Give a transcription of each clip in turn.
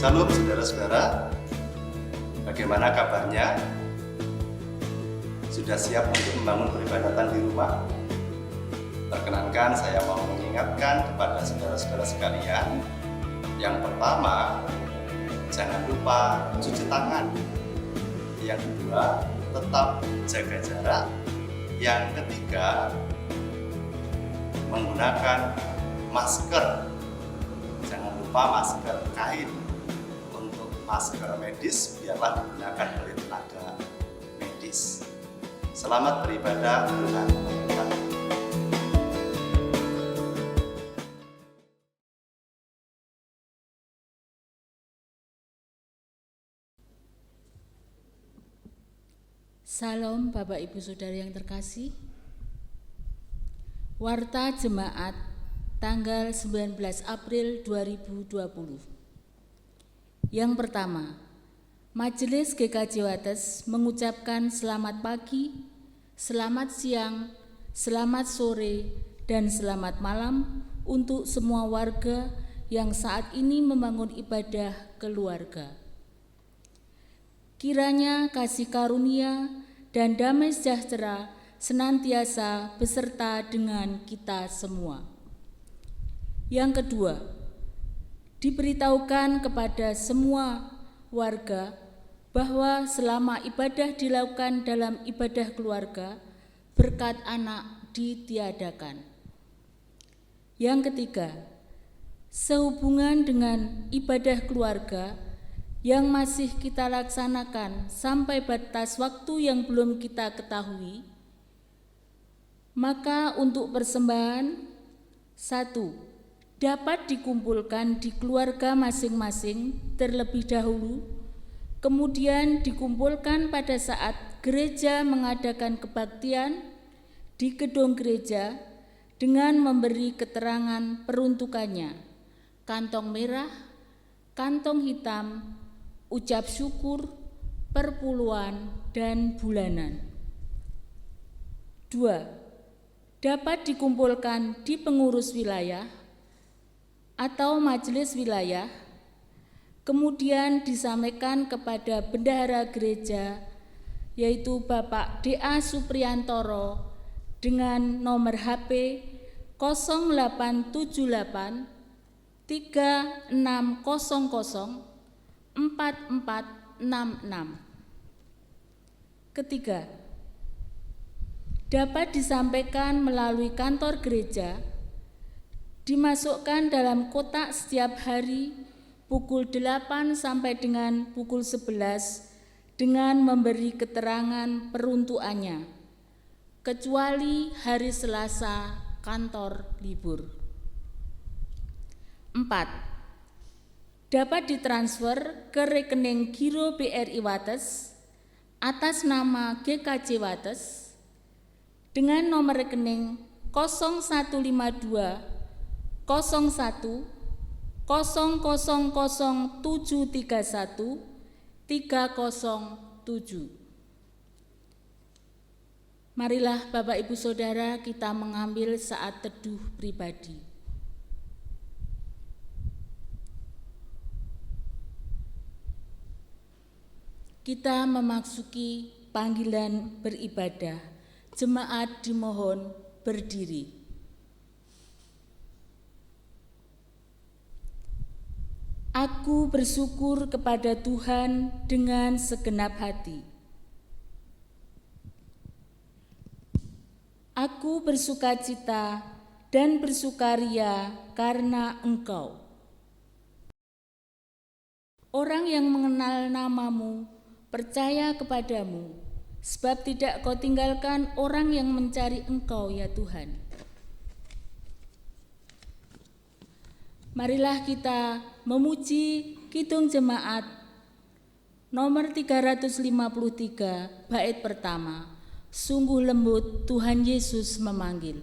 Salam saudara-saudara, bagaimana kabarnya? Sudah siap untuk membangun peribadatan di rumah? Perkenankan saya mau mengingatkan kepada saudara-saudara sekalian. Yang pertama, jangan lupa cuci tangan. Yang kedua, tetap jaga jarak. Yang ketiga, menggunakan masker. Jangan lupa masker kain. Untuk masker medis, biarlah digunakan oleh tenaga medis. Selamat beribadah, Tuhan memberkati. Salam Bapak Ibu Saudara yang terkasih. Warta Jemaat tanggal 19 April 2020. Yang pertama, Majelis GKJ Wates mengucapkan selamat pagi, selamat siang, selamat sore, dan selamat malam untuk semua warga yang saat ini membangun ibadah keluarga. Kiranya kasih karunia dan damai sejahtera senantiasa beserta dengan kita semua. Yang kedua, diberitahukan kepada semua warga bahwa selama ibadah dilakukan dalam ibadah keluarga, berkat anak ditiadakan. Yang ketiga, sehubungan dengan ibadah keluarga yang masih kita laksanakan sampai batas waktu yang belum kita ketahui, maka untuk persembahan 1. Dapat dikumpulkan di keluarga masing-masing terlebih dahulu, kemudian dikumpulkan pada saat gereja mengadakan kebaktian di gedung gereja dengan memberi keterangan peruntukannya, kantong merah, kantong hitam, ucap syukur, perpuluhan, dan bulanan. 2. Dapat dikumpulkan di pengurus wilayah atau majelis wilayah, kemudian disampaikan kepada bendahara gereja, yaitu Bapak D.A. Supriyantoro dengan nomor HP 0878 3600 4466. Ketiga, dapat disampaikan melalui kantor gereja, dimasukkan dalam kotak setiap hari pukul 8 sampai dengan pukul 11 dengan memberi keterangan peruntukannya, kecuali hari Selasa kantor libur. 4. Dapat ditransfer ke rekening Giro BRI Wates atas nama GKJ Wates dengan nomor rekening 0152 01 000731 307. Marilah Bapak Ibu Saudara kita mengambil saat teduh pribadi. Kita memasuki panggilan beribadah. Jemaat dimohon berdiri. Aku bersyukur kepada Tuhan dengan segenap hati. Aku bersukacita dan bersukaria karena Engkau. Orang yang mengenal namamu percaya kepadamu, sebab tidak kau tinggalkan orang yang mencari Engkau, ya Tuhan. Marilah kita memuji Kidung Jemaat nomor 353 bait pertama. Sungguh lembut Tuhan Yesus memanggil.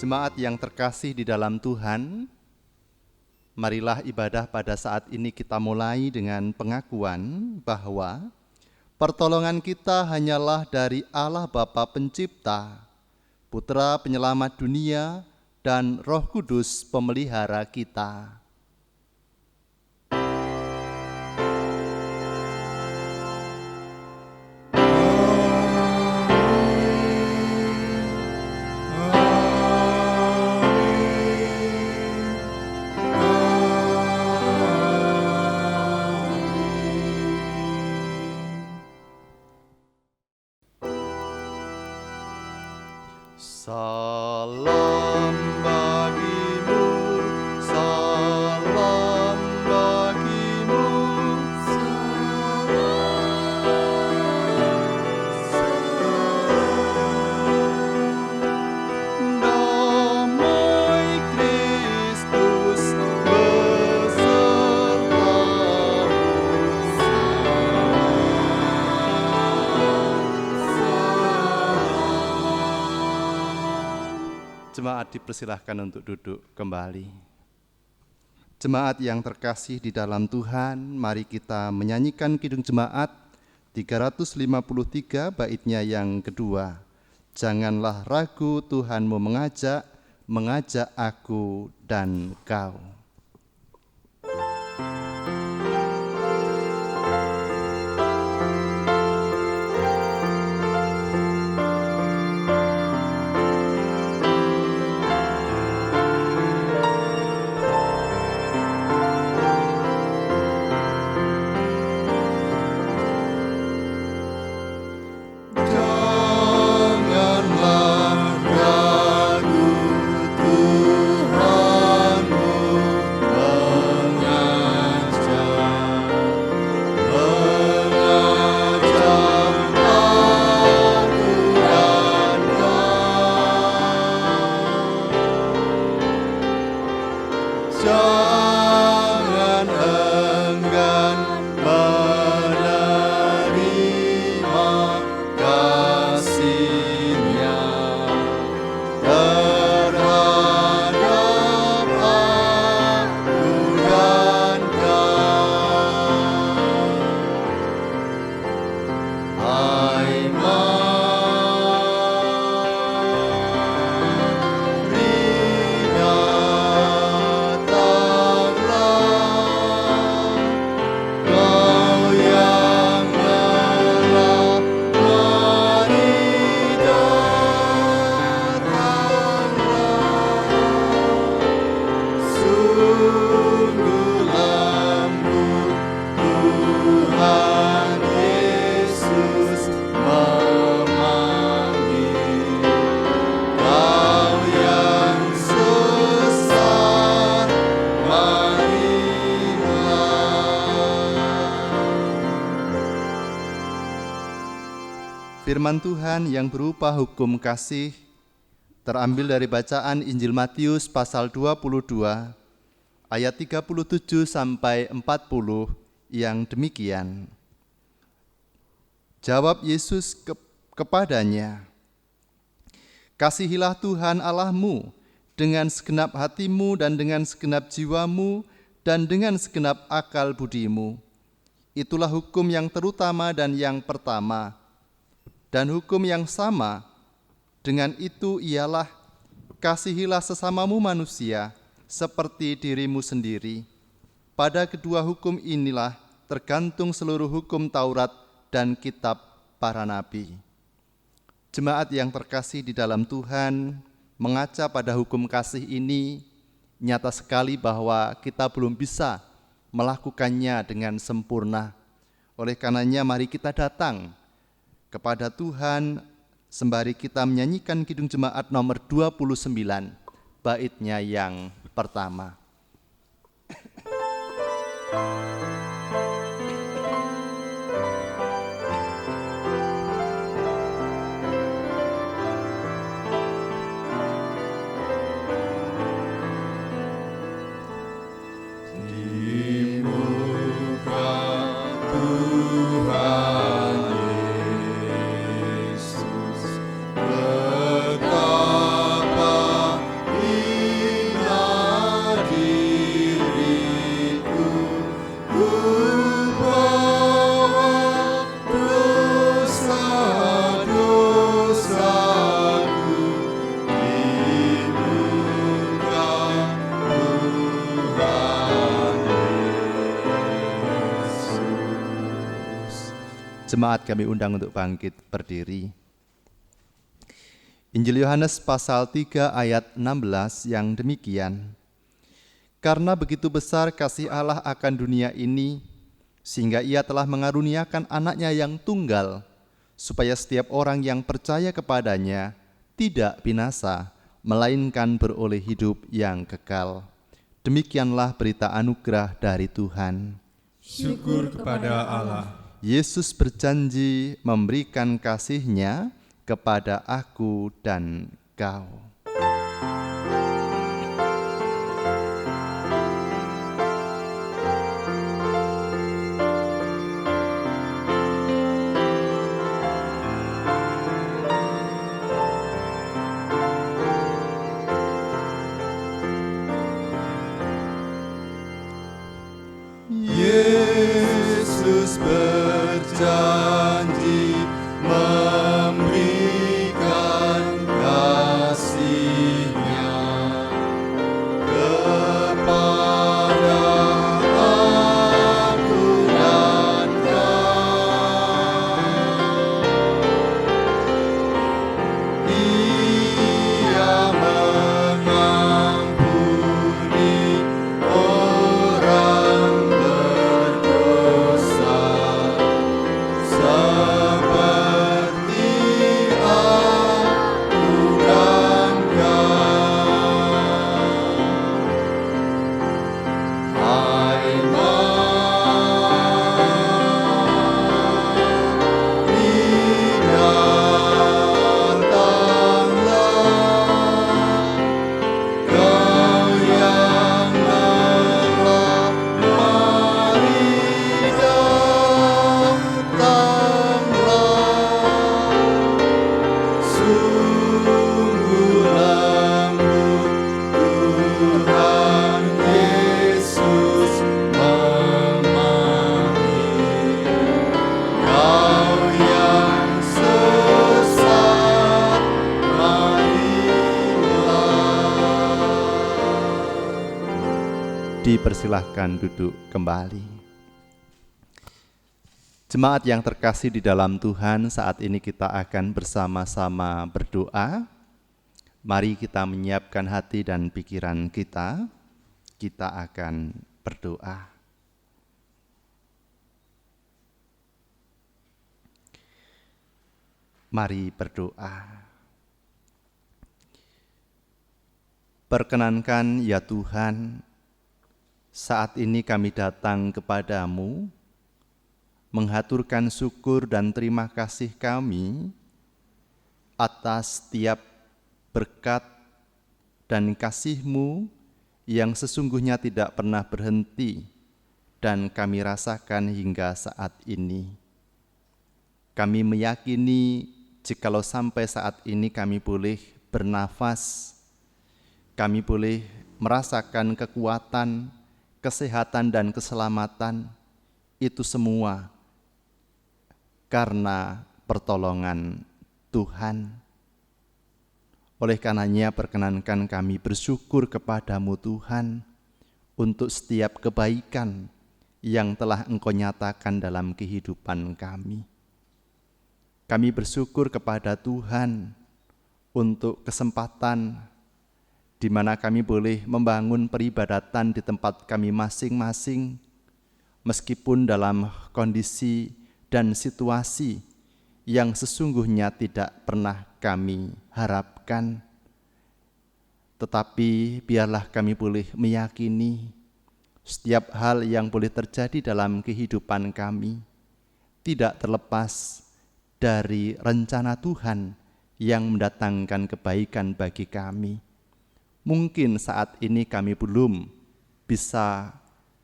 Jemaat yang terkasih di dalam Tuhan, marilah ibadah pada saat ini kita mulai dengan pengakuan bahwa pertolongan kita hanyalah dari Allah Bapa Pencipta, Putra Penyelamat dunia, dan Roh Kudus Pemelihara kita. Salam bagimu, salam bagimu, damai Kristus besertamu. Jemaat dipersilahkan untuk duduk kembali. Jemaat yang terkasih di dalam Tuhan, mari kita menyanyikan Kidung Jemaat 353 baitnya yang kedua. Janganlah ragu, Tuhanmu mengajak aku dan kau. Jangan enggan menerima kasih-Nya terhadap aku dan kau. Hai Firman Tuhan yang berupa hukum kasih terambil dari bacaan Injil Matius pasal 22 ayat 37 sampai 40 yang demikian. Jawab Yesus kepadanya, "Kasihilah Tuhan Allahmu dengan segenap hatimu dan dengan segenap jiwamu dan dengan segenap akal budimu. Itulah hukum yang terutama dan yang pertama. Dan hukum yang sama dengan itu ialah, kasihilah sesamamu manusia seperti dirimu sendiri. Pada kedua hukum inilah tergantung seluruh hukum Taurat dan kitab para nabi." Jemaat yang terkasih di dalam Tuhan, mengaca pada hukum kasih ini, nyata sekali bahwa kita belum bisa melakukannya dengan sempurna. Oleh karenanya mari kita datang kepada Tuhan sembari kita menyanyikan Kidung Jemaat nomor 29, baitnya yang pertama. Jemaat kami undang untuk bangkit berdiri. Injil Yohanes pasal 3 ayat 16 yang demikian. Karena begitu besar kasih Allah akan dunia ini, sehingga Ia telah mengaruniakan anaknya yang tunggal, supaya setiap orang yang percaya kepadanya tidak binasa, melainkan beroleh hidup yang kekal. Demikianlah berita anugerah dari Tuhan. Syukur kepada Allah. Yesus berjanji memberikan kasih-Nya kepada aku dan kau. Yesus berjanji memberikan kasih-Nya kepada aku dan kau. Ia mengampuni orang berdosa seperti aku dan kau. Hai mari datanglah, kau yang lelah, mari datanglah. Sungguh lembut Tuhan Yesus memanggil. Kau yang sesat, marilah. Dipersilahkan duduk kembali. Jemaat yang terkasih di dalam Tuhan, saat ini kita akan bersama-sama berdoa. Mari kita menyiapkan hati dan pikiran kita. Kita akan berdoa. Mari berdoa. Perkenankan ya Tuhan, saat ini kami datang kepadamu, menghaturkan syukur dan terima kasih kami atas setiap berkat dan kasih-Mu yang sesungguhnya tidak pernah berhenti dan kami rasakan hingga saat ini. Kami meyakini jikalau sampai saat ini kami boleh bernafas, kami boleh merasakan kekuatan, kesehatan dan keselamatan, itu semua karena pertolongan Tuhan. Oleh karenanya perkenankan kami bersyukur kepadamu Tuhan untuk setiap kebaikan yang telah Engkau nyatakan dalam kehidupan kami. Kami bersyukur kepada Tuhan untuk kesempatan di mana kami boleh membangun peribadatan di tempat kami masing-masing, meskipun dalam kondisi dan situasi yang sesungguhnya tidak pernah kami harapkan. Tetapi biarlah kami boleh meyakini setiap hal yang boleh terjadi dalam kehidupan kami tidak terlepas dari rencana Tuhan yang mendatangkan kebaikan bagi kami. Mungkin saat ini kami belum bisa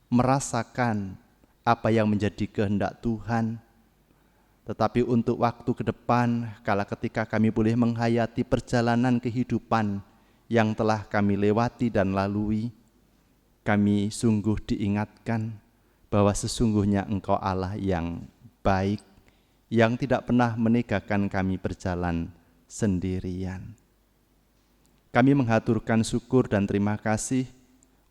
merasakan apa yang menjadi kehendak Tuhan, tetapi untuk waktu ke depan, kala ketika kami boleh menghayati perjalanan kehidupan yang telah kami lewati dan lalui, kami sungguh diingatkan bahwa sesungguhnya Engkau Allah yang baik, yang tidak pernah meninggalkan kami berjalan sendirian. Kami menghaturkan syukur dan terima kasih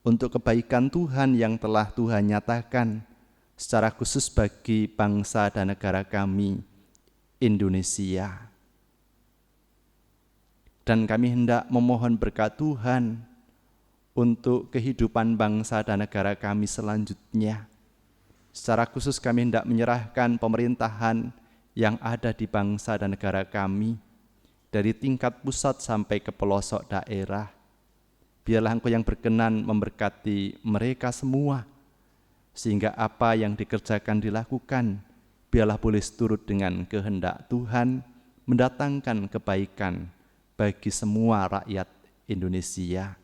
untuk kebaikan Tuhan yang telah Tuhan nyatakan secara khusus bagi bangsa dan negara kami, Indonesia. Dan kami hendak memohon berkat Tuhan untuk kehidupan bangsa dan negara kami selanjutnya. Secara khusus kami hendak menyerahkan pemerintahan yang ada di bangsa dan negara kami, dari tingkat pusat sampai ke pelosok daerah. Biarlah Engkau yang berkenan memberkati mereka semua, sehingga apa yang dikerjakan dilakukan, biarlah boleh seturut dengan kehendak Tuhan, mendatangkan kebaikan bagi semua rakyat Indonesia.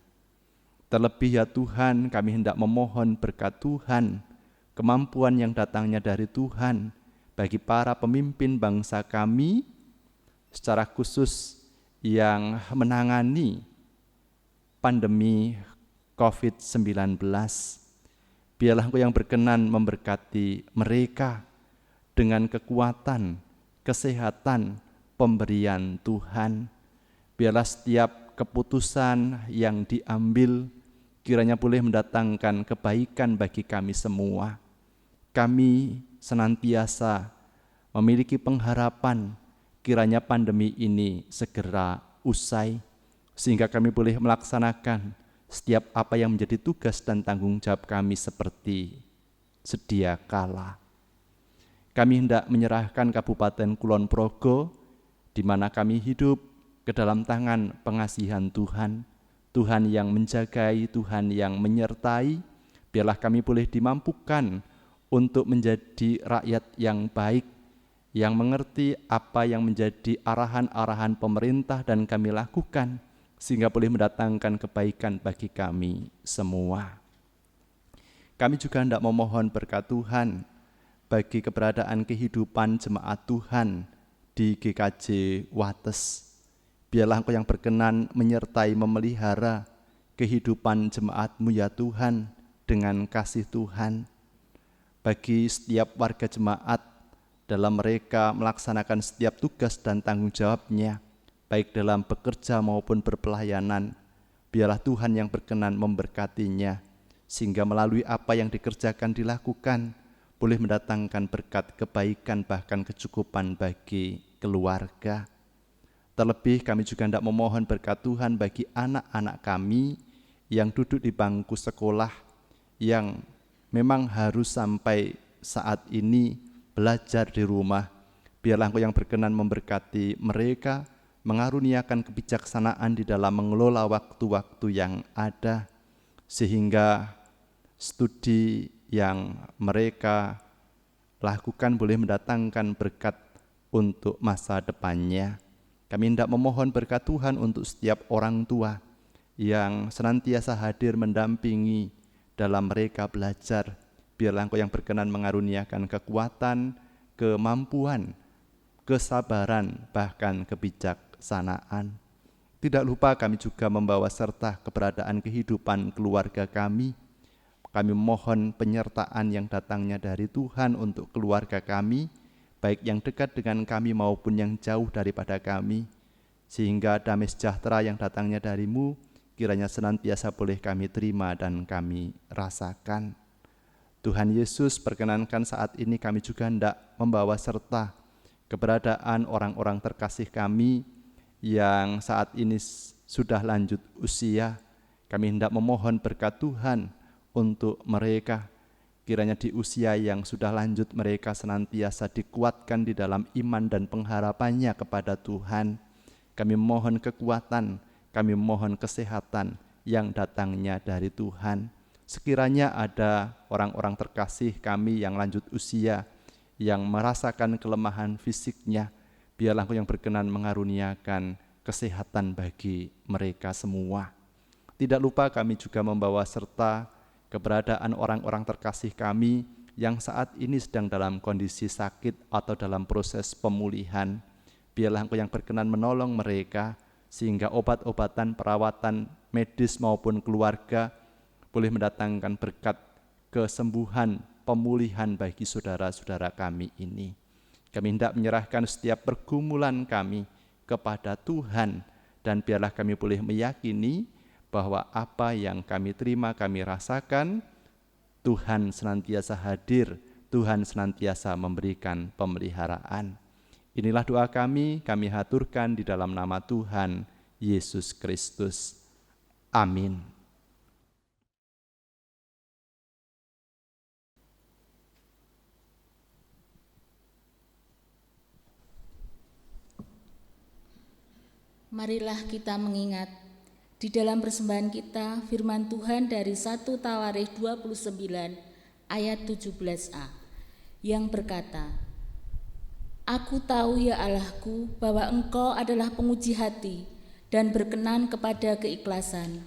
Terlebih ya Tuhan, kami hendak memohon berkat Tuhan, kemampuan yang datangnya dari Tuhan bagi para pemimpin bangsa kami, secara khusus yang menangani pandemi COVID-19. Biarlah Engkau yang berkenan memberkati mereka dengan kekuatan, kesehatan, pemberian Tuhan. Biarlah setiap keputusan yang diambil kiranya boleh mendatangkan kebaikan bagi kami semua. Kami senantiasa memiliki pengharapan kiranya pandemi ini segera usai, sehingga kami boleh melaksanakan setiap apa yang menjadi tugas dan tanggung jawab kami seperti sedia kala. Kami hendak menyerahkan Kabupaten Kulon Progo, di mana kami hidup, ke dalam tangan pengasihan Tuhan. Tuhan yang menjagai, Tuhan yang menyertai. Biarlah kami boleh dimampukan untuk menjadi rakyat yang baik, yang mengerti apa yang menjadi arahan-arahan pemerintah dan kami lakukan, sehingga boleh mendatangkan kebaikan bagi kami semua. Kami juga hendak memohon berkat Tuhan bagi keberadaan kehidupan jemaat Tuhan di GKJ Wates. Biarlah Engkau yang berkenan menyertai memelihara kehidupan jemaat-Mu ya Tuhan dengan kasih Tuhan. Bagi setiap warga jemaat dalam mereka melaksanakan setiap tugas dan tanggung jawabnya, baik dalam bekerja maupun berpelayanan, biarlah Tuhan yang berkenan memberkatinya, sehingga melalui apa yang dikerjakan dilakukan, boleh mendatangkan berkat kebaikan bahkan kecukupan bagi keluarga. Terlebih kami juga hendak memohon berkat Tuhan bagi anak-anak kami yang duduk di bangku sekolah, yang memang harus sampai saat ini belajar di rumah. Biarlah Engkau yang berkenan memberkati mereka, mengaruniakan kebijaksanaan di dalam mengelola waktu-waktu yang ada, sehingga studi yang mereka lakukan boleh mendatangkan berkat untuk masa depannya. Kami hendak memohon berkat Tuhan untuk setiap orang tua yang senantiasa hadir mendampingi dalam mereka belajar. Biarlah Engkau yang berkenan mengaruniakan kekuatan, kemampuan, kesabaran, bahkan kebijaksanaan. Tidak lupa kami juga membawa serta keberadaan kehidupan keluarga kami. Kami mohon penyertaan yang datangnya dari Tuhan untuk keluarga kami, baik yang dekat dengan kami maupun yang jauh daripada kami, sehingga damai sejahtera yang datangnya dari-Mu kiranya senantiasa boleh kami terima dan kami rasakan. Tuhan Yesus, perkenankan saat ini kami juga hendak membawa serta keberadaan orang-orang terkasih kami yang saat ini sudah lanjut usia. Kami hendak memohon berkat Tuhan untuk mereka. Kiranya di usia yang sudah lanjut mereka senantiasa dikuatkan di dalam iman dan pengharapannya kepada Tuhan. Kami mohon kekuatan, kami mohon kesehatan yang datangnya dari Tuhan. Sekiranya ada orang-orang terkasih kami yang lanjut usia, yang merasakan kelemahan fisiknya, biarlah Engkau yang berkenan mengaruniakan kesehatan bagi mereka semua. Tidak lupa kami juga membawa serta keberadaan orang-orang terkasih kami yang saat ini sedang dalam kondisi sakit atau dalam proses pemulihan. Biarlah Engkau yang berkenan menolong mereka, sehingga obat-obatan, perawatan medis maupun keluarga boleh mendatangkan berkat kesembuhan, pemulihan bagi saudara-saudara kami ini. Kami hendak menyerahkan setiap pergumulan kami kepada Tuhan, dan biarlah kami boleh meyakini bahwa apa yang kami terima, kami rasakan, Tuhan senantiasa hadir Tuhan senantiasa memberikan pemeliharaan. Inilah doa kami haturkan di dalam nama Tuhan Yesus Kristus. Amin. Marilah kita mengingat di dalam persembahan kita firman Tuhan dari 1 Tawarikh 29 ayat 17a yang berkata, Aku tahu ya Allahku bahwa Engkau adalah penguji hati dan berkenan kepada keikhlasan.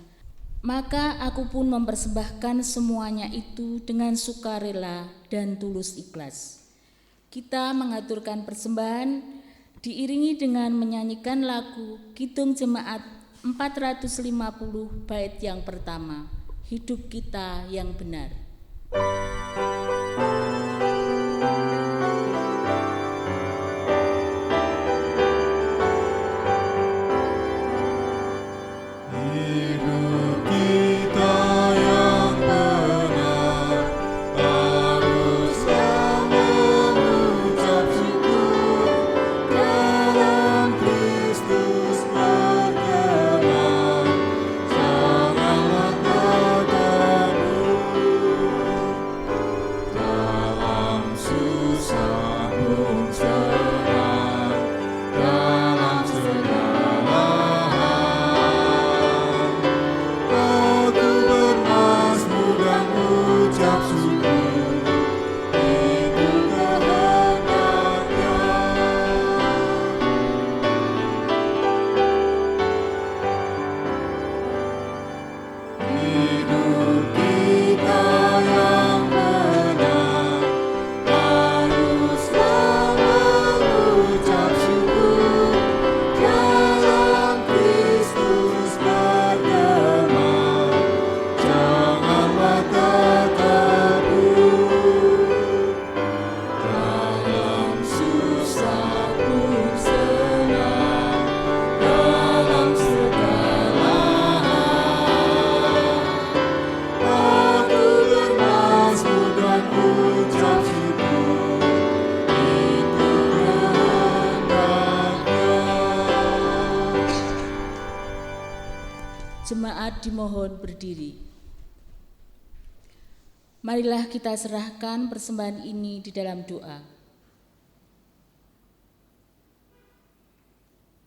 Maka aku pun mempersembahkan semuanya itu dengan sukarela dan tulus ikhlas. Kita mengaturkan persembahan diiringi dengan menyanyikan lagu Kidung Jemaat 450 bait yang pertama, Hidup Kita Yang Benar. Hidup kita yang benar haruslah mengucap syukur dalam Kristus berkenan. Janganlah terkabur dalam susah pun senang, dalam segala aku bermazmur dan ucap syukur, itu kehendaknya. Hidup kita yang benar haruslah mengucap syukur dalam Kristus berkenan. Janganlah terkabur dalam susah pun senang, dalam segala hal aku bermazmur dan ucap syukur, itu kehendaknya. Jemaat dimohon berdiri. Marilah kita serahkan persembahan ini di dalam doa.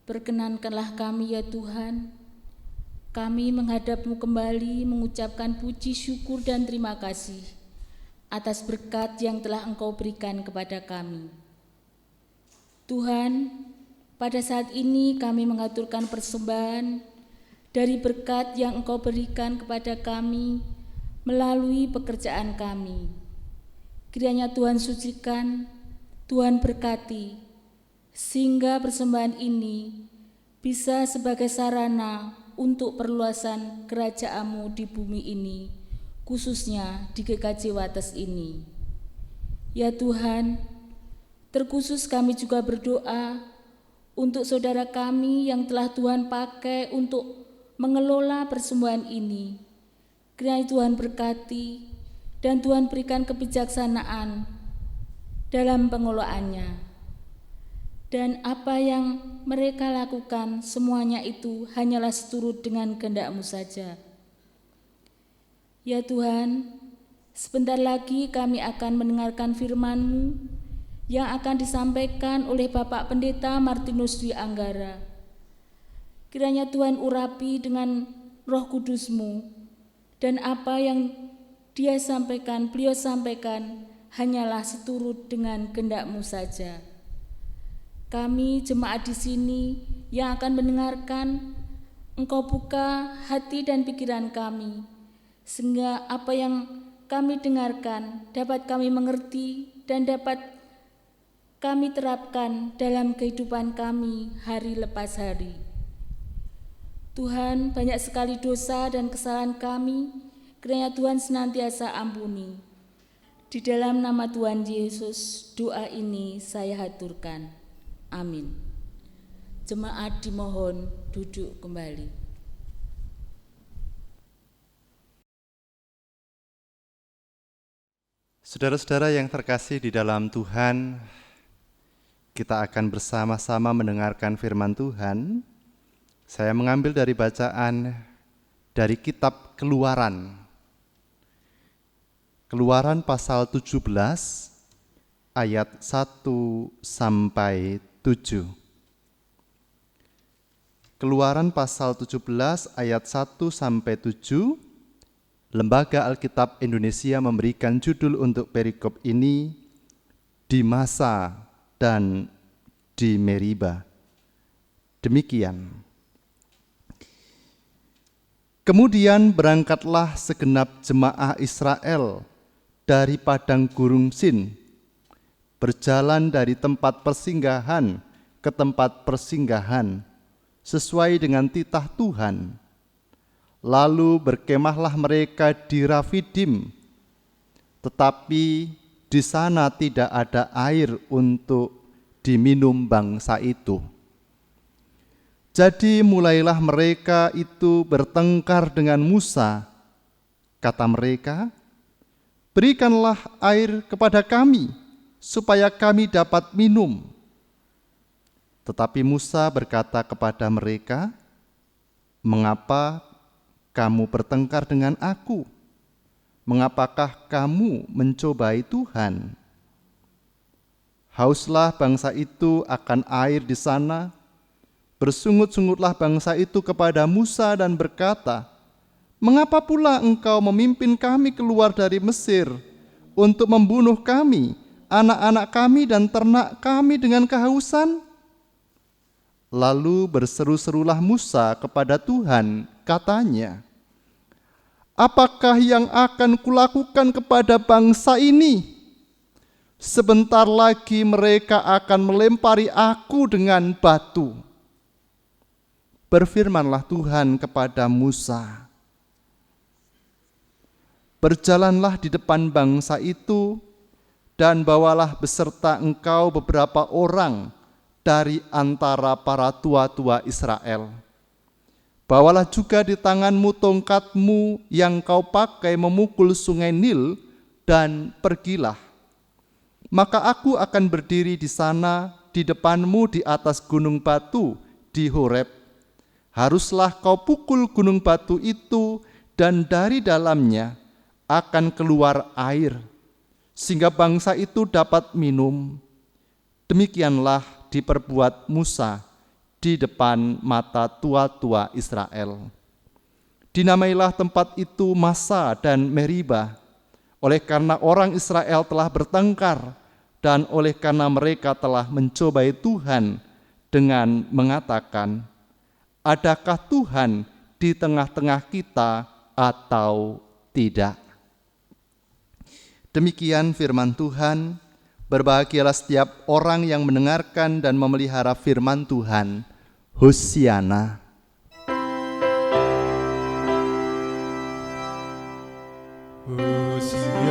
Perkenankanlah kami ya Tuhan, kami menghadap-Mu kembali mengucapkan puji syukur dan terima kasih atas berkat yang telah Engkau berikan kepada kami. Tuhan, pada saat ini kami mengaturkan persembahan dari berkat yang Engkau berikan kepada kami melalui pekerjaan kami. Kiranya Tuhan sucikan, Tuhan berkati, sehingga persembahan ini bisa sebagai sarana untuk perluasan kerajaan-Mu di bumi ini, khususnya di GKJ Wates ini. Ya Tuhan, terkhusus kami juga berdoa untuk saudara kami yang telah Tuhan pakai untuk mengelola persembahan ini. Kiranya Tuhan berkati dan Tuhan berikan kebijaksanaan dalam pengelolaannya. Dan apa yang mereka lakukan semuanya itu hanyalah seturut dengan kehendak-Mu saja. Ya Tuhan, sebentar lagi kami akan mendengarkan firman-Mu yang akan disampaikan oleh Bapak Pendeta Martinus Dwi Anggara. Kiranya Tuhan urapi dengan Roh Kudus-Mu, dan apa yang beliau sampaikan hanyalah seturut dengan kehendak-Mu saja. Kami jemaat di sini yang akan mendengarkan, Engkau buka hati dan pikiran kami, sehingga apa yang kami dengarkan dapat kami mengerti dan dapat kami terapkan dalam kehidupan kami hari lepas hari. Tuhan, banyak sekali dosa dan kesalahan kami, kiranya Tuhan senantiasa ampuni. Di dalam nama Tuhan Yesus, doa ini saya haturkan. Amin. Jemaat dimohon duduk kembali. Saudara-saudara yang terkasih di dalam Tuhan, kita akan bersama-sama mendengarkan firman Tuhan. Saya mengambil dari bacaan dari kitab Keluaran. Keluaran pasal 17 ayat 1 sampai 7. Keluaran pasal 17 ayat 1 sampai 7. Lembaga Alkitab Indonesia memberikan judul untuk perikop ini, Di Masa dan di Meriba. Demikian. Kemudian berangkatlah segenap jemaah Israel dari padang gurun Sin, berjalan dari tempat persinggahan ke tempat persinggahan, sesuai dengan titah Tuhan. Lalu berkemahlah mereka di Rafidim, tetapi di sana tidak ada air untuk diminum bangsa itu. Jadi mulailah mereka itu bertengkar dengan Musa. Kata mereka, "Berikanlah air kepada kami, supaya kami dapat minum." Tetapi Musa berkata kepada mereka, "Mengapa kamu bertengkar dengan aku? Mengapakah kamu mencobai Tuhan?" Hauslah bangsa itu akan air di sana. Bersungut-sungutlah bangsa itu kepada Musa dan berkata, "Mengapa pula engkau memimpin kami keluar dari Mesir untuk membunuh kami, anak-anak kami dan ternak kami dengan kehausan?" Lalu berseru-serulah Musa kepada Tuhan, katanya, "Apakah yang akan kulakukan kepada bangsa ini? Sebentar lagi mereka akan melempari aku dengan batu." Berfirmanlah Tuhan kepada Musa, "Berjalanlah di depan bangsa itu, dan bawalah beserta engkau beberapa orang dari antara para tua-tua Israel. Bawalah juga di tanganmu tongkatmu yang kau pakai memukul sungai Nil, dan pergilah. Maka aku akan berdiri di sana di depanmu di atas gunung batu di Horeb. Haruslah kau pukul gunung batu itu, dan dari dalamnya akan keluar air, sehingga bangsa itu dapat minum." Demikianlah diperbuat Musa di depan mata tua-tua Israel. Dinamailah tempat itu Masa dan Meriba, oleh karena orang Israel telah bertengkar dan oleh karena mereka telah mencobai Tuhan dengan mengatakan, "Adakah Tuhan di tengah-tengah kita atau tidak?" Demikian firman Tuhan. Berbahagialah setiap orang yang mendengarkan dan memelihara firman Tuhan. Hosiana. Hosiana,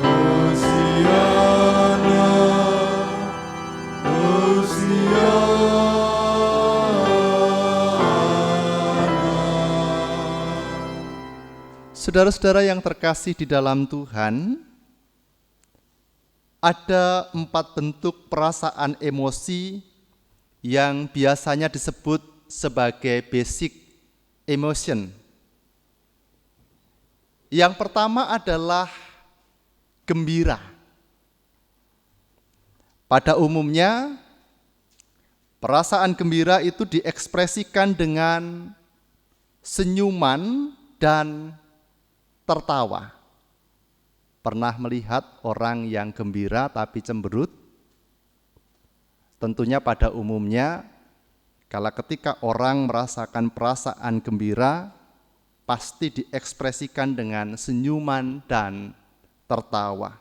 Hosiana, Hosiana. Saudara-saudara yang terkasih di dalam Tuhan, ada 4 bentuk perasaan emosi yang biasanya disebut sebagai basic emotion. Yang pertama adalah gembira. Pada umumnya, perasaan gembira itu diekspresikan dengan senyuman dan tertawa. Pernah melihat orang yang gembira tapi cemberut? Tentunya pada umumnya, kalau ketika orang merasakan perasaan gembira, pasti diekspresikan dengan senyuman dan tertawa.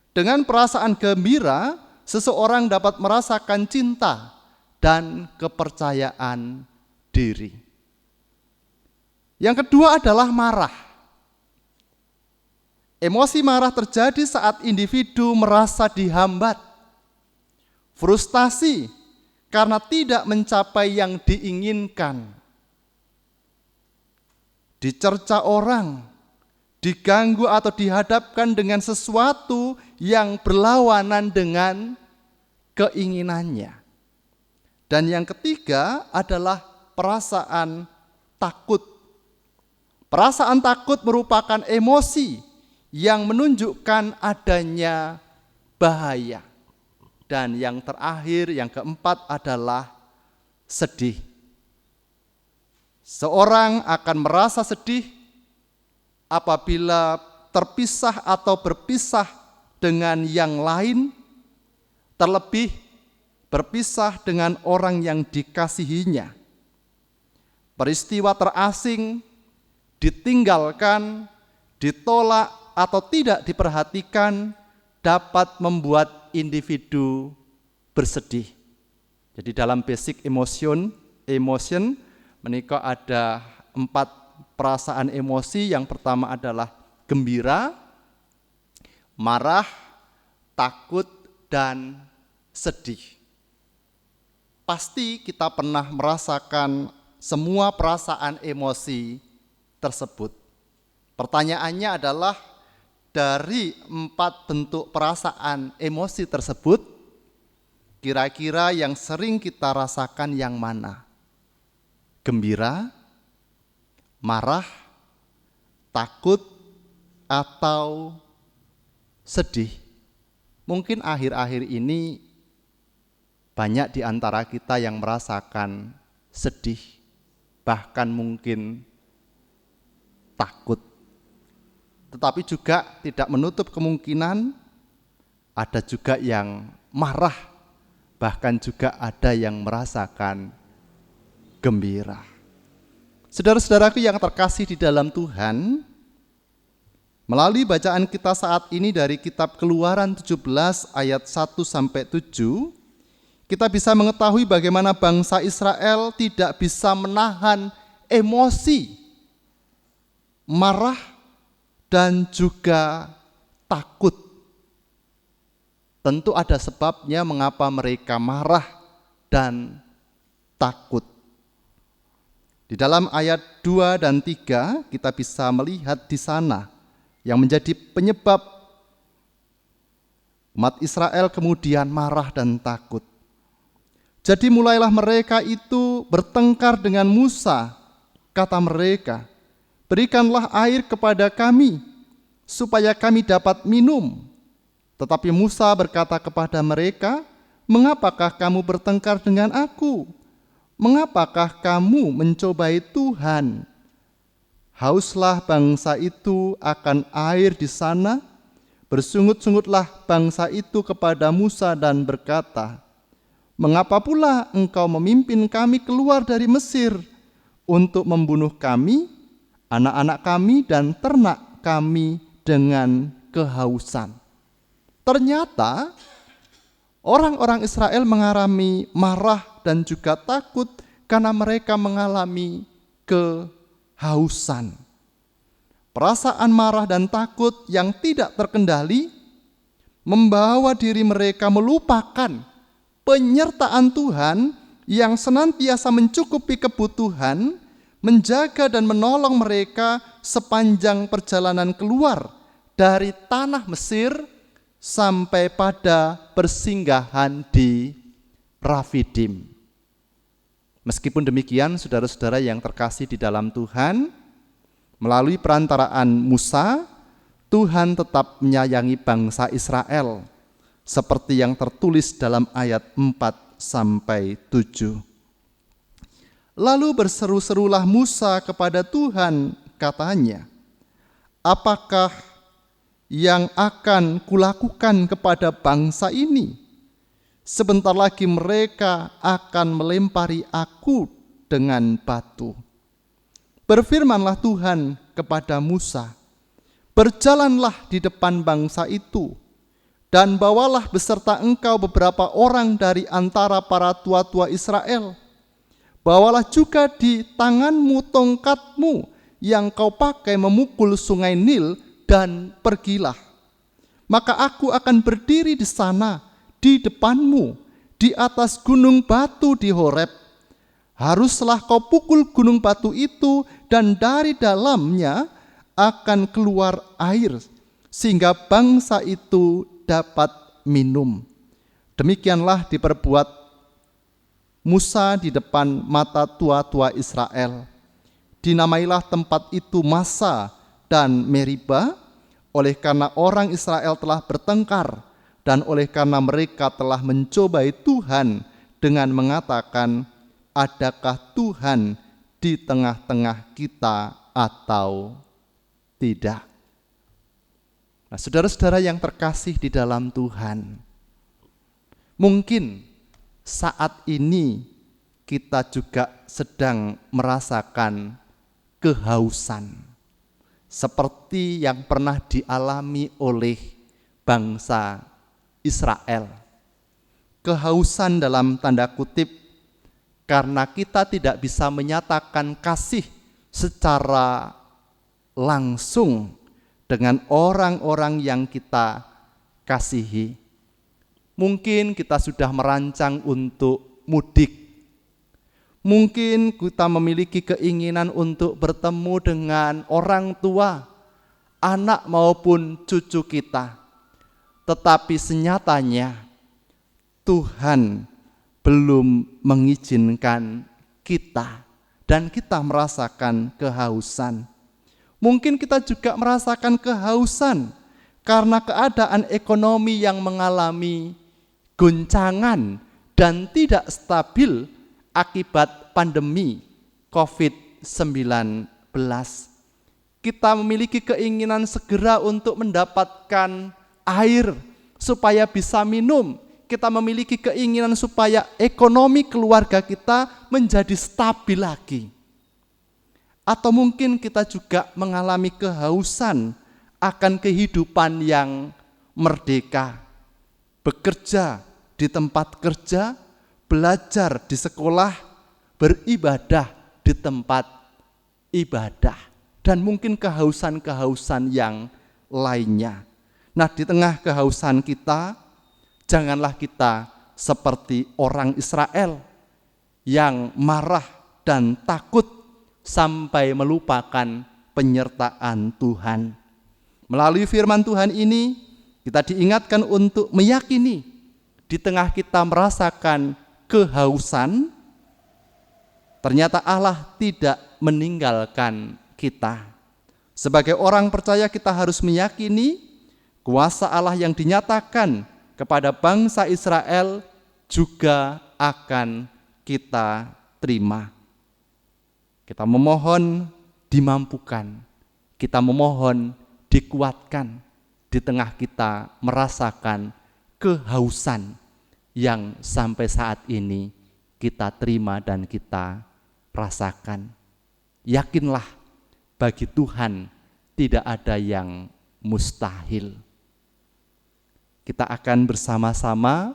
Dengan perasaan gembira, seseorang dapat merasakan cinta dan kepercayaan diri. Yang kedua adalah marah. Emosi marah terjadi saat individu merasa dihambat, frustasi karena tidak mencapai yang diinginkan, dicerca orang, diganggu atau dihadapkan dengan sesuatu yang berlawanan dengan keinginannya. Dan yang ketiga adalah perasaan takut. Perasaan takut merupakan emosi yang menunjukkan adanya bahaya. Dan yang terakhir, yang keempat adalah sedih. Seorang akan merasa sedih apabila terpisah atau berpisah dengan yang lain, terlebih berpisah dengan orang yang dikasihinya. Peristiwa terasing, ditinggalkan, ditolak, atau tidak diperhatikan dapat membuat individu bersedih. Jadi dalam basic emotion menika ada 4 perasaan emosi. Yang pertama adalah gembira, marah, takut, dan sedih. Pasti kita pernah merasakan semua perasaan emosi tersebut. Pertanyaannya adalah, dari 4 bentuk perasaan emosi tersebut, kira-kira yang sering kita rasakan yang mana? Gembira, marah, takut, atau sedih? Mungkin akhir-akhir ini banyak di antara kita yang merasakan sedih, bahkan mungkin takut. Tetapi juga tidak menutup kemungkinan ada juga yang marah, bahkan juga ada yang merasakan gembira. Saudara-saudaraku yang terkasih di dalam Tuhan, melalui bacaan kita saat ini dari kitab Keluaran 17 ayat 1-7, kita bisa mengetahui bagaimana bangsa Israel tidak bisa menahan emosi marah dan juga takut. Tentu ada sebabnya mengapa mereka marah dan takut. Di dalam ayat 2 dan 3 kita bisa melihat di sana yang menjadi penyebab umat Israel kemudian marah dan takut. Jadi mulailah mereka itu bertengkar dengan Musa, kata mereka, "Berikanlah air kepada kami, supaya kami dapat minum." Tetapi Musa berkata kepada mereka, "Mengapakah kamu bertengkar dengan aku? Mengapakah kamu mencobai Tuhan?" Hauslah bangsa itu akan air di sana. Bersungut-sungutlah bangsa itu kepada Musa dan berkata, "Mengapa pula engkau memimpin kami keluar dari Mesir untuk membunuh kami, anak-anak kami dan ternak kami dengan kehausan?" Ternyata orang-orang Israel mengalami marah dan juga takut karena mereka mengalami kehausan. Perasaan marah dan takut yang tidak terkendali membawa diri mereka melupakan penyertaan Tuhan yang senantiasa mencukupi kebutuhan, menjaga dan menolong mereka sepanjang perjalanan keluar dari tanah Mesir sampai pada persinggahan di Rafidim. Meskipun demikian, saudara-saudara yang terkasih di dalam Tuhan, melalui perantaraan Musa, Tuhan tetap menyayangi bangsa Israel, seperti yang tertulis dalam ayat 4-7. Lalu berseru-serulah Musa kepada Tuhan, katanya, "Apakah yang akan kulakukan kepada bangsa ini? Sebentar lagi mereka akan melempari aku dengan batu." Berfirmanlah Tuhan kepada Musa, "Berjalanlah di depan bangsa itu, dan bawalah beserta engkau beberapa orang dari antara para tua-tua Israel. Bawalah juga di tanganmu tongkatmu yang kau pakai memukul sungai Nil, dan pergilah. Maka aku akan berdiri di sana, di depanmu, di atas gunung batu di Horeb. Haruslah kau pukul gunung batu itu, dan dari dalamnya akan keluar air sehingga bangsa itu dapat minum. Demikianlah diperbuat Musa di depan mata tua-tua Israel. Dinamailah tempat itu Masa dan Meriba, oleh karena orang Israel telah bertengkar dan oleh karena mereka telah mencobai Tuhan dengan mengatakan, adakah Tuhan di tengah-tengah kita atau tidak? Nah, saudara-saudara yang terkasih di dalam Tuhan, mungkin saat ini kita juga sedang merasakan kehausan seperti yang pernah dialami oleh bangsa Israel. Kehausan dalam tanda kutip karena kita tidak bisa menyatakan kasih secara langsung dengan orang-orang yang kita kasihi. Mungkin kita sudah merancang untuk mudik. Mungkin kita memiliki keinginan untuk bertemu dengan orang tua, anak maupun cucu kita. Tetapi senyatanya Tuhan belum mengizinkan kita dan kita merasakan kehausan. Mungkin kita juga merasakan kehausan karena keadaan ekonomi yang mengalami goncangan dan tidak stabil akibat pandemi COVID-19. Kita memiliki keinginan segera untuk mendapatkan air supaya bisa minum. Kita memiliki keinginan supaya ekonomi keluarga kita menjadi stabil lagi. Atau mungkin kita juga mengalami kehausan akan kehidupan yang merdeka. Bekerja di tempat kerja, belajar di sekolah, beribadah di tempat ibadah, dan mungkin kehausan-kehausan yang lainnya. Nah, di tengah kehausan kita, janganlah kita seperti orang Israel yang marah dan takut sampai melupakan penyertaan Tuhan. Melalui firman Tuhan ini, kita diingatkan untuk meyakini di tengah kita merasakan kehausan, ternyata Allah tidak meninggalkan kita. Sebagai orang percaya kita harus meyakini kuasa Allah yang dinyatakan kepada bangsa Israel juga akan kita terima. Kita memohon dimampukan, kita memohon dikuatkan di tengah kita merasakan kehausan yang sampai saat ini kita terima dan kita rasakan. Yakinlah, bagi Tuhan tidak ada yang mustahil. Kita akan bersama-sama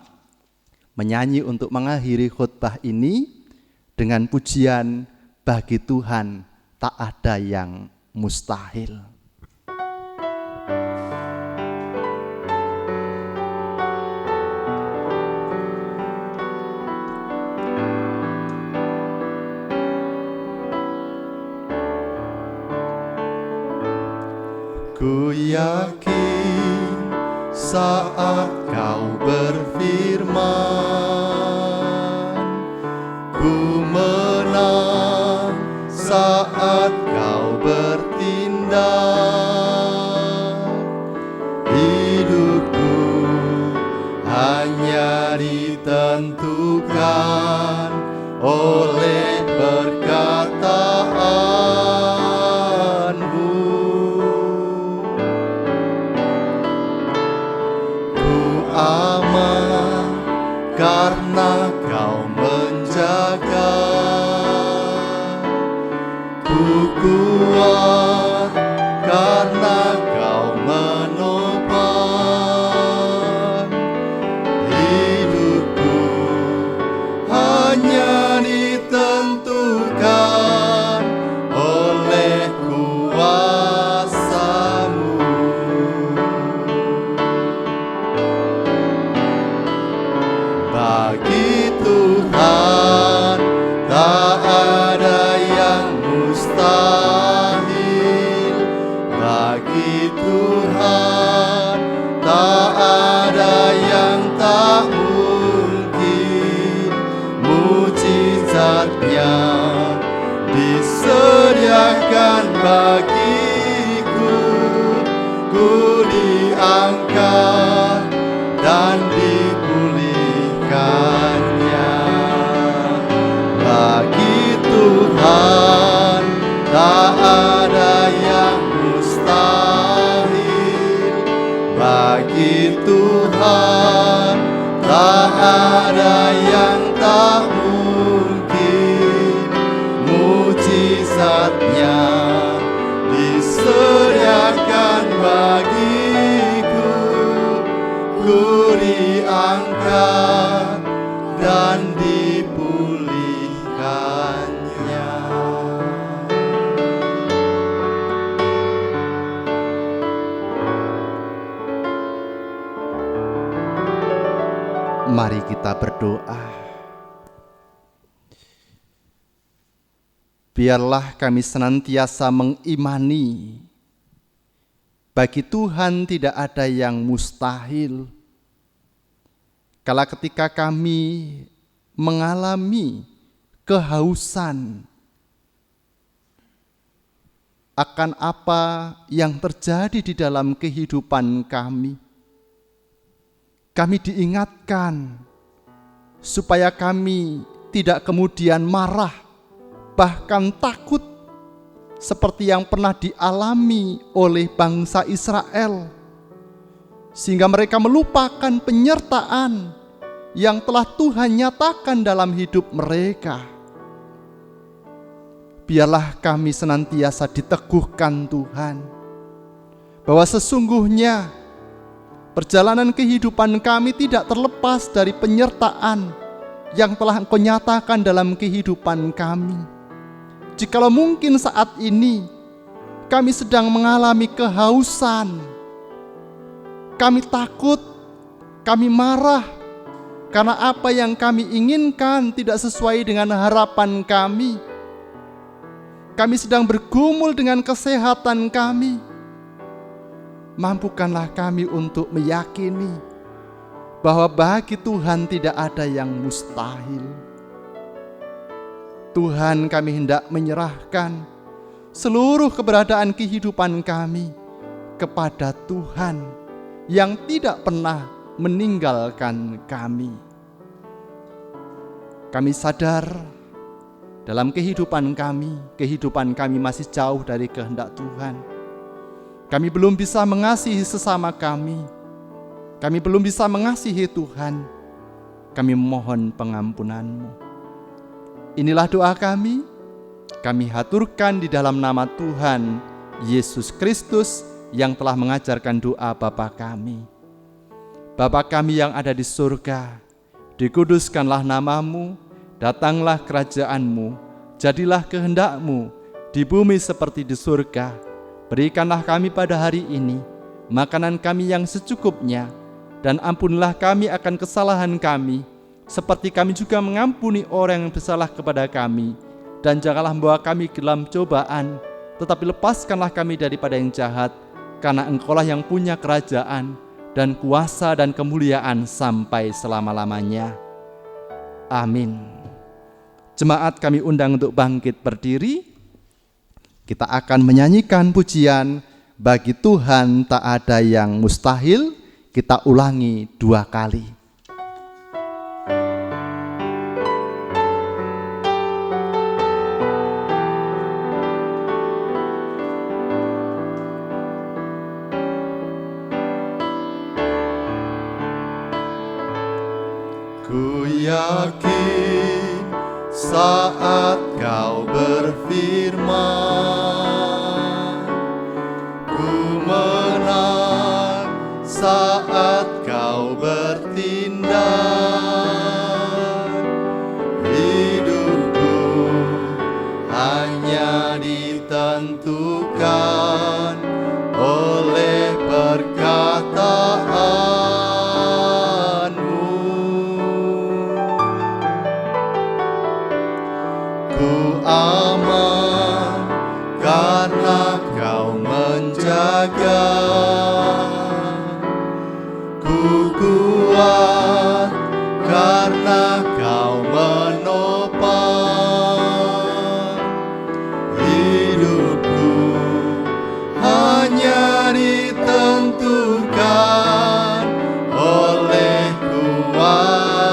menyanyi untuk mengakhiri khotbah ini dengan pujian bagi Tuhan tak ada yang mustahil. Ku yakin saat kau berfirman, ku menang saat kau bertindak. Hidupku hanya ditentukan oleh perkataan. Aman karena kau menjaga. Ku kuat bagi Tuhan tak ada yang tak mungkin. Mujizatnya disediakan bagiku, ku diangkat dan dipulihkannya. Mari kita berdoa. Biarlah kami senantiasa mengimani, bagi Tuhan tidak ada yang mustahil. Kala ketika kami mengalami kehausan akan apa yang terjadi di dalam kehidupan kami, kami diingatkan supaya kami tidak kemudian marah, bahkan takut seperti yang pernah dialami oleh bangsa Israel, sehingga mereka melupakan penyertaan yang telah Tuhan nyatakan dalam hidup mereka. Biarlah kami senantiasa diteguhkan Tuhan, bahwa sesungguhnya perjalanan kehidupan kami tidak terlepas dari penyertaan yang telah Engkau nyatakan dalam kehidupan kami. Jikalau mungkin saat ini kami sedang mengalami kehausan, kami takut, kami marah, karena apa yang kami inginkan tidak sesuai dengan harapan kami. Kami sedang bergumul dengan kesehatan kami. Mampukanlah kami untuk meyakini bahwa bagi Tuhan tidak ada yang mustahil. Tuhan, kami hendak menyerahkan seluruh keberadaan kehidupan kami kepada Tuhan yang tidak pernah meninggalkan kami. Kami sadar dalam kehidupan kami masih jauh dari kehendak Tuhan. Kami belum bisa mengasihi sesama kami. Kami belum bisa mengasihi Tuhan. Kami mohon pengampunan-Mu. Inilah doa kami haturkan di dalam nama Tuhan Yesus Kristus yang telah mengajarkan doa Bapa kami. Bapa kami yang ada di surga, dikuduskanlah nama-Mu, datanglah kerajaan-Mu, jadilah kehendak-Mu di bumi seperti di surga. Berikanlah kami pada hari ini makanan kami yang secukupnya, dan ampunilah kami akan kesalahan kami, seperti kami juga mengampuni orang yang bersalah kepada kami. Dan janganlah membawa kami ke dalam cobaan, tetapi lepaskanlah kami daripada yang jahat, karena Engkaulah yang punya kerajaan dan kuasa dan kemuliaan sampai selama-lamanya. Amin. Jemaat kami undang untuk bangkit berdiri. Kita akan menyanyikan pujian Bagi Tuhan Tak Ada Yang Mustahil. Kita ulangi 2 kali. Ku yakin saat Kau berfirman, ku menang saat Kau bertindak. Hidupku hanya ditentukan oleh perkataan. Ku aman karena Kau menjaga. Ku kuat karena Kau menopang. Hidupku hanya ditentukan oleh kuasa-Mu.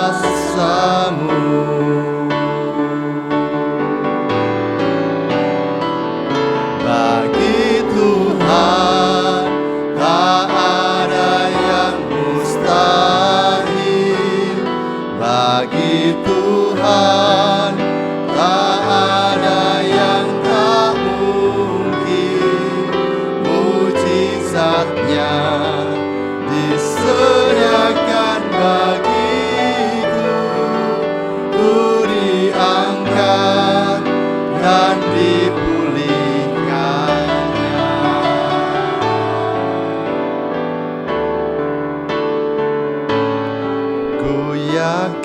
Bagi Tuhan tak ada yang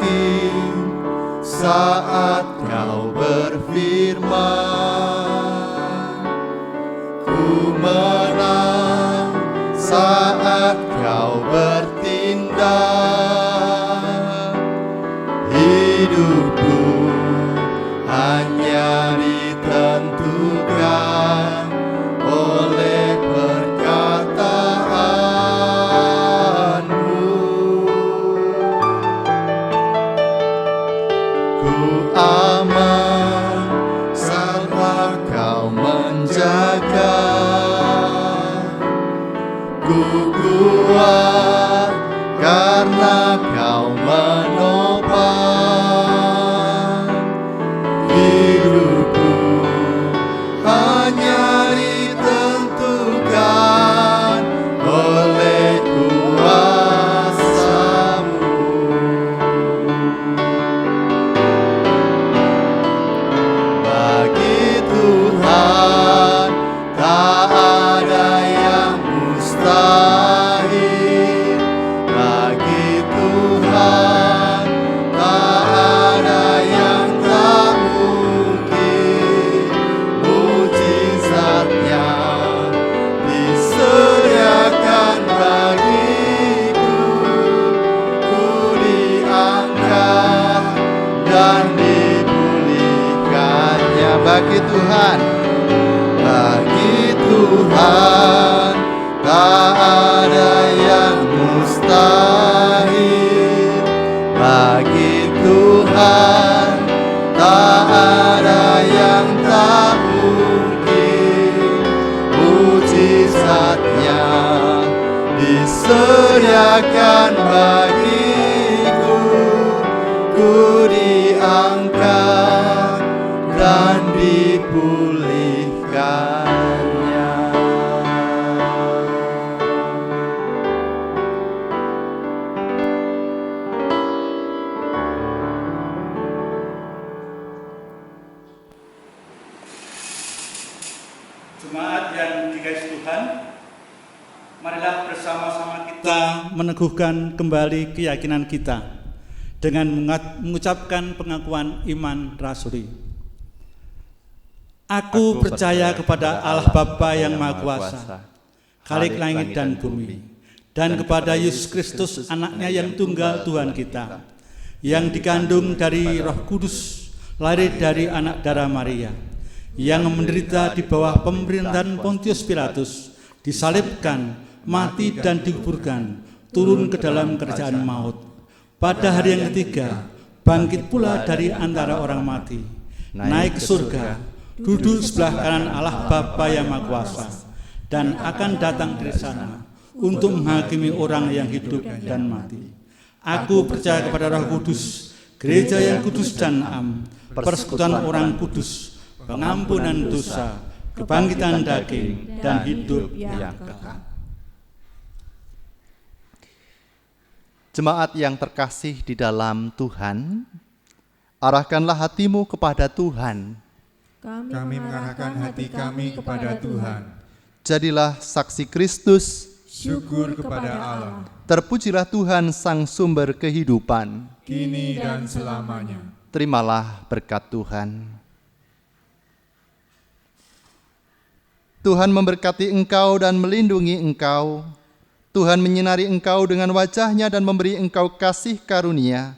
mungkin saat kau berfirman. Ku menang saat kau bertindak. Hidupku hanya ditentukan oleh perkataanmu. Ku aman selama kau menjaga. Ku kuat karena kau menopang. Hidupku hanya ditentukan oleh kuasa-Mu. Bagi Tuhan tak ada yang mustahil. Bagi Tuhan tak ada yang tak mungkin. Mujizatnya disediakan bagiku. Ku diangkat dan dipulihkannya. Bagi Tuhan tak ada yang mustahil. Bagi Tuhan tak ada yang tak mungkin. Mujizatnya disediakan bagiku. Ku diangkat dan dipulihkannya. Jemaat yang dikasihi Tuhan, marilah bersama-sama kita meneguhkan kembali keyakinan kita dengan mengucapkan pengakuan iman rasuli. Aku percaya kepada Allah Bapa yang Maha Kuasa, Khalik langit dan bumi, dan kepada Yesus Kristus anaknya yang tunggal Tuhan kita, yang dikandung dari Roh Kudus, lahir dari anak darah Maria, yang menderita di bawah pemerintahan Pontius Pilatus, disalibkan, mati dan dikuburkan, turun ke dalam kerajaan maut. Pada hari yang ketiga, bangkit pula dari antara orang mati, naik ke surga, duduk sebelah kanan Allah Bapa yang Maha Kuasa, dan akan datang dari sana untuk menghakimi orang yang hidup dan mati. Aku percaya kepada Roh Kudus, gereja yang kudus dan am, persekutuan orang kudus, pengampunan dosa, kebangkitan daging, dan hidup yang kekal. Jemaat yang terkasih di dalam Tuhan, arahkanlah hatimu kepada Tuhan. Kami mengarahkan hati kami kepada Tuhan. Jadilah saksi Kristus. Syukur kepada Allah, Terpujilah Tuhan Sang Sumber kehidupan. kini dan selamanya. Terimalah berkat Tuhan. Tuhan memberkati engkau dan melindungi engkau. Tuhan menyinari engkau dengan wajah-Nya dan memberi engkau kasih karunia.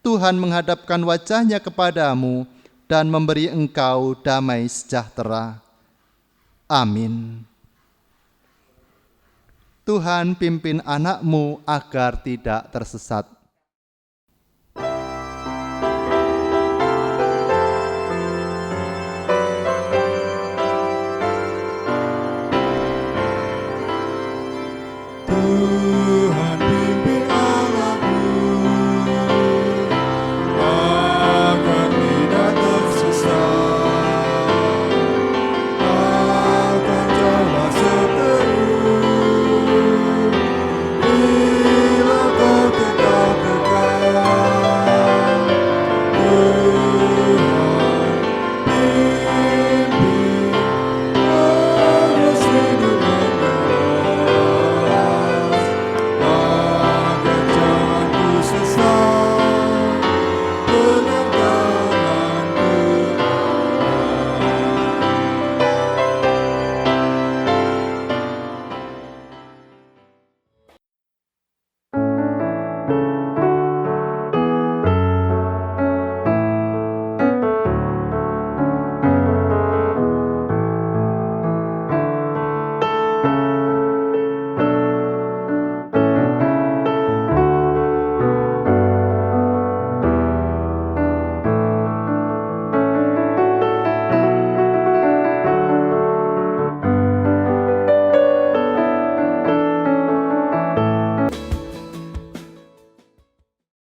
Tuhan menghadapkan wajah-Nya kepadamu dan memberi engkau damai sejahtera. Amin. Tuhan pimpin anak-Mu agar tidak tersesat.